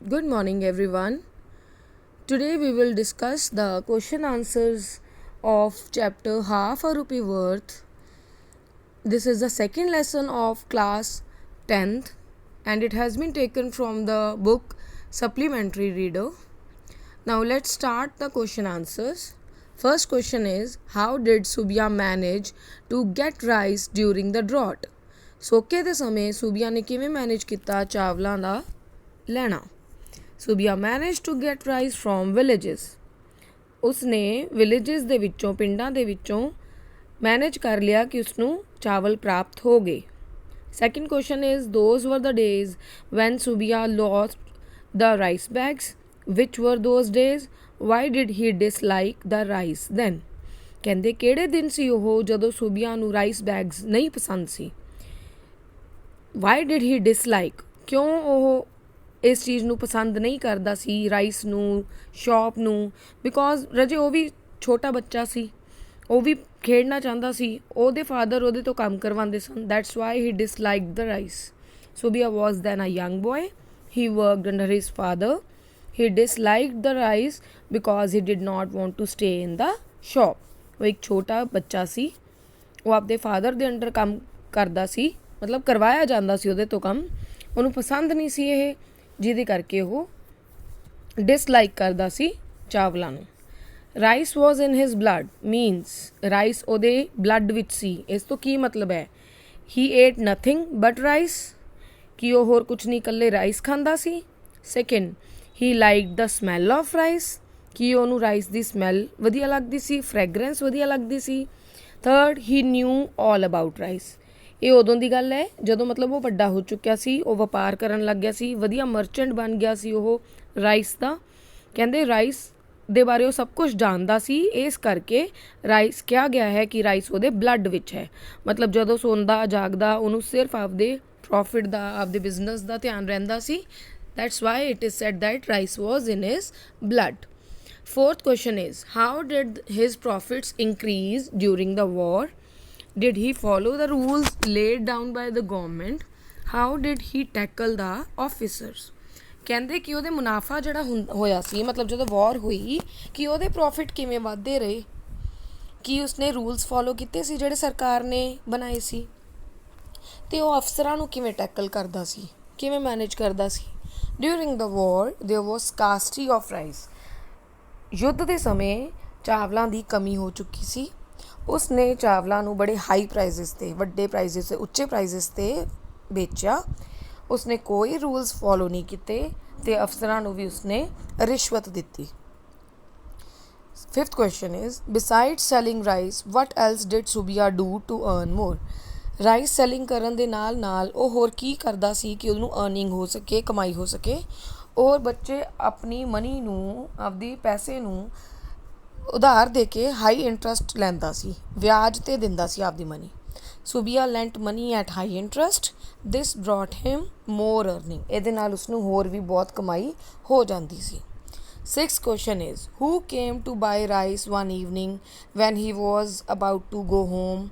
Good morning, everyone. Today we will discuss the question answers of chapter Half a Rupee Worth. This is the second lesson of class 10th and it has been taken from the book Supplementary Reader. Now let's start the question answers. First question is, how did Subia manage to get rice during the drought? ਸੋਕੇ ਦੇ ਸਮੇਂ ਸੂਬੀਆ ਨੇ ਕਿਵੇਂ manage ਕੀਤਾ ਚਾਵਲਾਂ ਦਾ ਲੈਣਾ? Subia managed to get rice from villages. ਉਸਨੇ villages ਦੇ ਵਿੱਚੋਂ ਪਿੰਡਾਂ ਦੇ ਵਿੱਚੋਂ ਮੈਨੇਜ ਕਰ ਲਿਆ ਕਿ ਉਸਨੂੰ ਚਾਵਲ ਪ੍ਰਾਪਤ ਹੋ ਗਏ. Second question is, those were the days when Subia lost the rice bags. Which were those days? Why did he dislike the rice then? ਕਹਿੰਦੇ ਕਿਹੜੇ ਦਿਨ ਸੀ ਉਹ ਜਦੋਂ ਸੂਬੀਆ ਨੂੰ ਰਾਈਸ ਬੈਗਸ ਨਹੀਂ ਪਸੰਦ ਸੀ? Why did he dislike? ਕਿਉਂ ਉਹ ਇਸ ਚੀਜ਼ ਨੂੰ ਪਸੰਦ ਨਹੀਂ ਕਰਦਾ ਸੀ, ਰਾਈਸ ਨੂੰ, ਸ਼ੌਪ ਨੂੰ? ਬਿਕੋਜ਼ ਰਜੇ ਉਹ ਵੀ ਛੋਟਾ ਬੱਚਾ ਸੀ, ਉਹ ਵੀ ਖੇਡਣਾ ਚਾਹੁੰਦਾ ਸੀ, ਉਹਦੇ ਫਾਦਰ ਉਹਦੇ ਤੋਂ ਕੰਮ ਕਰਵਾਉਂਦੇ ਸਨ. That's why he disliked the rice. Subia was then a young boy. He worked under his father. He disliked the rice because he did not want to stay in the shop. ਉਹ ਇੱਕ ਛੋਟਾ ਬੱਚਾ ਸੀ, ਉਹ ਆਪਦੇ father ਦੇ under ਕੰਮ ਕਰਦਾ ਸੀ, ਮਤਲਬ ਕਰਵਾਇਆ ਜਾਂਦਾ ਸੀ ਉਹਦੇ ਤੋਂ ਕੰਮ. ਉਹਨੂੰ ਪਸੰਦ ਨਹੀਂ ਸੀ ਇਹ, ਜਿਹਦੇ ਕਰਕੇ ਉਹ ਡਿਸਲਾਈਕ ਕਰਦਾ ਸੀ ਚਾਵਲਾਂ ਨੂੰ. Rice was in his blood means rice ਉਹਦੇ ਬਲੱਡ ਵਿੱਚ ਸੀ. ਇਸ ਤੋਂ ਕੀ ਮਤਲਬ ਹੈ? He ate nothing but rice, ਕਿ ਉਹ ਹੋਰ ਕੁਝ ਨਹੀਂ, ਇਕੱਲੇ ਰਾਈਸ ਖਾਂਦਾ ਸੀ. Second, he like the smell of rice, ਕਿ ਉਹਨੂੰ ਰਾਈਸ ਦੀ ਸਮੈਲ ਵਧੀਆ ਲੱਗਦੀ ਸੀ, ਫ੍ਰੈਗਰੈਂਸ ਵਧੀਆ ਲੱਗਦੀ ਸੀ. Third, he knew all about rice. ਇਹ ਉਦੋਂ ਦੀ ਗੱਲ ਹੈ ਜਦੋਂ ਮਤਲਬ ਉਹ ਵੱਡਾ ਹੋ ਚੁੱਕਿਆ ਸੀ, ਉਹ ਵਪਾਰ ਕਰਨ ਲੱਗ ਗਿਆ ਸੀ, ਵਧੀਆ ਮਰਚੈਂਟ ਬਣ ਗਿਆ ਸੀ ਉਹ ਰਾਈਸ ਦਾ. ਕਹਿੰਦੇ ਰਾਈਸ ਦੇ ਬਾਰੇ ਉਹ ਸਭ ਕੁਝ ਜਾਣਦਾ ਸੀ, ਇਸ ਕਰਕੇ ਰਾਈਸ ਕਿਹਾ ਗਿਆ ਹੈ ਕਿ ਰਾਈਸ ਉਹਦੇ ਬਲੱਡ ਵਿੱਚ ਹੈ. ਮਤਲਬ ਜਦੋਂ ਸੌਂਦਾ ਜਾਗਦਾ ਉਹਨੂੰ ਸਿਰਫ ਆਪਦੇ ਪ੍ਰੋਫਿਟ ਦਾ, ਆਪਦੇ ਬਿਜ਼ਨਸ ਦਾ ਧਿਆਨ ਰਹਿੰਦਾ ਸੀ. That's why it is said that rice was in his blood. Fourth question is, how did his profits increase during the war? Did he follow the rules laid down by the government? How did he tackle the officers? ਕਹਿੰਦੇ ਕਿ ਉਹਦੇ ਮੁਨਾਫਾ ਜਿਹੜਾ ਹੋਇਆ ਸੀ, ਮਤਲਬ ਜਦੋਂ ਵਾਰ ਹੋਈ, ਕਿ ਉਹਦੇ ਪ੍ਰੋਫਿਟ ਕਿਵੇਂ ਵੱਧਦੇ ਰਹੇ, ਕਿ ਉਸਨੇ ਰੂਲਸ ਫੋਲੋ ਕੀਤੇ ਸੀ ਜਿਹੜੇ ਸਰਕਾਰ ਨੇ ਬਣਾਏ ਸੀ, ਅਤੇ ਉਹ ਅਫਸਰਾਂ ਨੂੰ ਕਿਵੇਂ ਟੈਕਲ ਕਰਦਾ ਸੀ, ਕਿਵੇਂ ਮੈਨੇਜ ਕਰਦਾ ਸੀ. During the war there was scarcity of rice. ਯੁੱਧ ਦੇ ਸਮੇਂ ਚਾਵਲਾਂ ਦੀ ਕਮੀ ਹੋ ਚੁੱਕੀ ਸੀ. ਉਸਨੇ ਚਾਵਲਾਂ ਨੂੰ ਬੜੇ ਹਾਈ ਪ੍ਰਾਈਜ਼ਸ 'ਤੇ, ਵੱਡੇ ਪ੍ਰਾਈਜ਼ਸ 'ਤੇ, ਉੱਚੇ ਪ੍ਰਾਈਜ਼ਸ 'ਤੇ ਵੇਚਿਆ. ਉਸਨੇ ਕੋਈ ਰੂਲਸ ਫੋਲੋ ਨਹੀਂ ਕੀਤੇ ਅਤੇ ਅਫਸਰਾਂ ਨੂੰ ਵੀ ਉਸਨੇ ਰਿਸ਼ਵਤ ਦਿੱਤੀ. Fifth question is, beside selling rice what else did Subia do to earn more? Rice selling ਕਰਨ ਦੇ ਨਾਲ ਨਾਲ ਉਹ ਹੋਰ ਕੀ ਕਰਦਾ ਸੀ ਕਿ ਉਹਨੂੰ ਅਰਨਿੰਗ ਹੋ ਸਕੇ, ਕਮਾਈ ਹੋ ਸਕੇ, ਔਰ ਬੱਚੇ ਆਪਣੀ ਮਨੀ ਨੂੰ, ਆਪਦੀ ਪੈਸੇ ਨੂੰ ਉਧਾਰ ਦੇ ਕੇ ਹਾਈ ਇੰਟਰਸਟ ਲੈਂਦਾ ਸੀ, ਵਿਆਜ 'ਤੇ ਦਿੰਦਾ ਸੀ ਆਪਦੀ money. Subia lent money at high interest. This brought him more earning. ਇਹਦੇ ਨਾਲ ਉਸਨੂੰ ਹੋਰ ਵੀ ਬਹੁਤ ਕਮਾਈ ਹੋ ਜਾਂਦੀ ਸੀ. Sixth question is, who came to buy rice one evening when he was about to go home?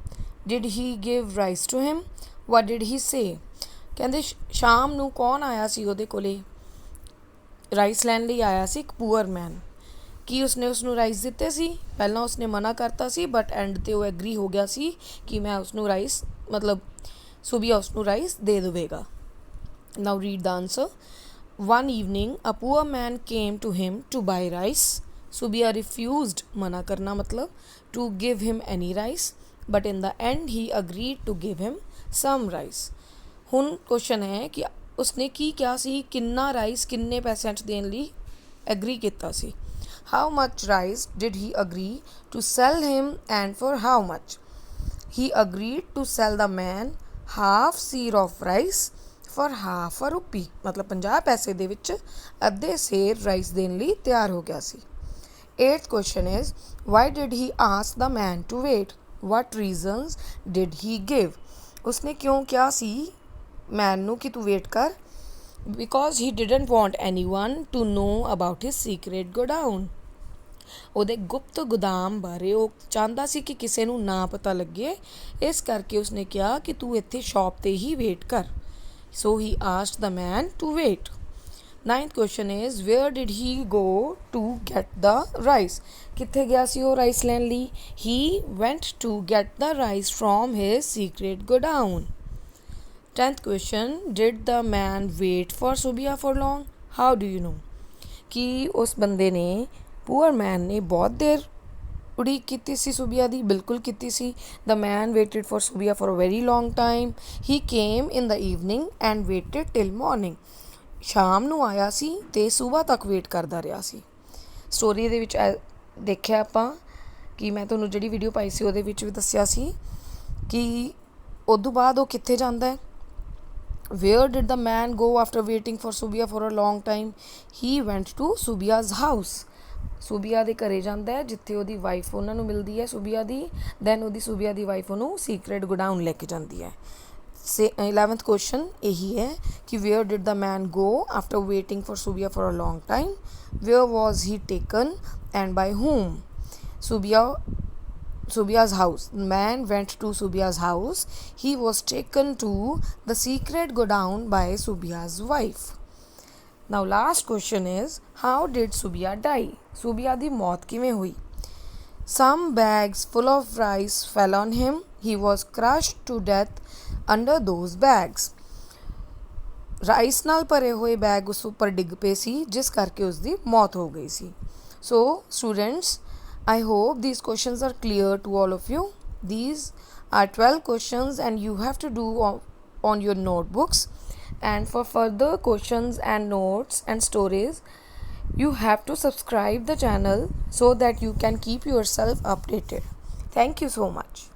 Did he give rice to him? What did he say? ਕਹਿੰਦੇ ਸ਼ਾਮ ਨੂੰ ਕੌਣ ਆਇਆ ਸੀ ਉਹਦੇ ਕੋਲੇ? ਰਾਈਸ ਲੈਣ ਲਈ ਆਇਆ ਸੀ ਇੱਕ ਪੂਅਰ ਮੈਨ. ਕੀ ਉਸਨੇ ਉਸਨੂੰ ਰਾਈਸ ਦਿੱਤੇ ਸੀ? ਪਹਿਲਾਂ ਉਸਨੇ ਮਨਾ ਕਰਤਾ ਸੀ, ਬਟ ਐਂਡ 'ਤੇ ਉਹ ਐਗਰੀ ਹੋ ਗਿਆ ਸੀ ਕਿ ਮੈਂ ਉਸਨੂੰ ਰਾਈਸ, ਮਤਲਬ ਸੂਬੀਆ ਉਸਨੂੰ ਰਾਈਸ ਦੇ ਦੇਵੇਗਾ. Now read the answer. One evening a poor man came to him to buy rice. Subia refused, ਮਨਾ ਕਰਨਾ ਮਤਲਬ, to give him any rice, but in the end he agreed to give him some rice. ਹੁਣ question ਹੈ ਕਿ ਉਸਨੇ ਕੀ ਕਿਹਾ ਸੀ, ਕਿੰਨਾ rice ਕਿੰਨੇ ਪੈਸਿਆਂ 'ਚ ਦੇਣ ਲਈ ਐਗਰੀ ਕੀਤਾ ਸੀ. How much rice did he agree to sell him and for how much? He agreed to sell the man half seer of rice for half a rupee. ਮਤਲਬ 50 ਪੈਸੇ ਦੇ ਵਿੱਚ ਅੱਧੇ ਸੇਰ ਰਾਈਸ ਦੇਣ ਲਈ ਤਿਆਰ ਹੋ ਗਿਆ ਸੀ. Eighth question is, why did he ask the man to wait? What reasons did he give? ਉਸਨੇ ਕਿਉਂ ਕਿਹਾ ਸੀ ਮੈਨ ਨੂੰ ਕਿ ਤੂੰ ਵੇਟ ਕਰ? Because he didn't want anyone to know about his secret godown. ਉਹਦੇ ਗੁਪਤ ਗੋਦਾਮ ਬਾਰੇ ਉਹ ਚਾਹੁੰਦਾ ਸੀ ਕਿ ਕਿਸੇ ਨੂੰ ਨਾ ਪਤਾ ਲੱਗੇ, ਇਸ ਕਰਕੇ ਉਸਨੇ ਕਿਹਾ ਕਿ ਤੂੰ ਇੱਥੇ ਸ਼ਾਪ 'ਤੇ ਹੀ ਵੇਟ ਕਰ. So he asked the man to wait. Ninth question is, where did he go to get the rice? कित्थे गया सी वो राइस लैन ली? He went to get the rice from his secret godown. 10th question, did the man wait for Subia for long? How do you know? कि उस बंदे ने, पुअर मैन ने बहुत देर उड़ीक कीती सी सुबिया दी? बिल्कुल कीती सी. The man waited for Subia for a very long time. He came in the evening and waited till morning. ਸ਼ਾਮ ਨੂੰ ਆਇਆ ਸੀ ਅਤੇ ਸੁਬਾਹ ਤੱਕ ਵੇਟ ਕਰਦਾ ਰਿਹਾ ਸੀ. ਸਟੋਰੀ ਦੇ ਵਿੱਚ ਦੇਖਿਆ ਆਪਾਂ ਕਿ ਮੈਂ ਤੁਹਾਨੂੰ ਜਿਹੜੀ ਵੀਡੀਓ ਪਾਈ ਸੀ ਉਹਦੇ ਵਿੱਚ ਵੀ ਦੱਸਿਆ ਸੀ ਕਿ ਉਦੋਂ ਬਾਅਦ ਉਹ ਕਿੱਥੇ ਜਾਂਦਾ ਹੈ. Where did the man go after waiting for Subia for a long time? He went to Subia's house. Subia ਦੇ ਘਰੇ ਜਾਂਦਾ ਹੈ ਜਿੱਥੇ ਉਹਦੀ ਵਾਈਫ ਉਹਨਾਂ ਨੂੰ ਮਿਲਦੀ ਹੈ ਸੁਬੀਆ ਦੀ. ਦੈਨ ਉਹਦੀ ਸੁਬੀਆ ਦੀ ਵਾਈਫ ਉਹਨੂੰ ਸੀਕਰੇਟ ਗੋਡਾਊਨ ਲੈ ਕੇ ਜਾਂਦੀ ਹੈ. 11th question यही है कि where did the man go after waiting for Subia for a long time? Where was he taken and by whom? Subia's house. Man went to Subia's house. He was taken to the secret godown by Subia's wife. Now last question is, how did Subia die? Subia ਦੀ ਮੌਤ ਕਿਵੇਂ ਹੋਈ? Some bags full of rice fell on him. He was crushed to death under those bags. Rice ਨਾਲ ਭਰੇ ਹੋਏ bag ਉਸ ਉੱਪਰ ਡਿੱਗ ਪਏ ਸੀ ਜਿਸ ਕਰਕੇ ਉਸ ਦੀ ਮੌਤ ਹੋ ਗਈ ਸੀ. So students, I hope these questions are clear to all of you. These are 12 questions and you have to do on your notebooks. And for further questions and notes and stories, you have to subscribe the channel so that you can keep yourself updated. Thank you so much.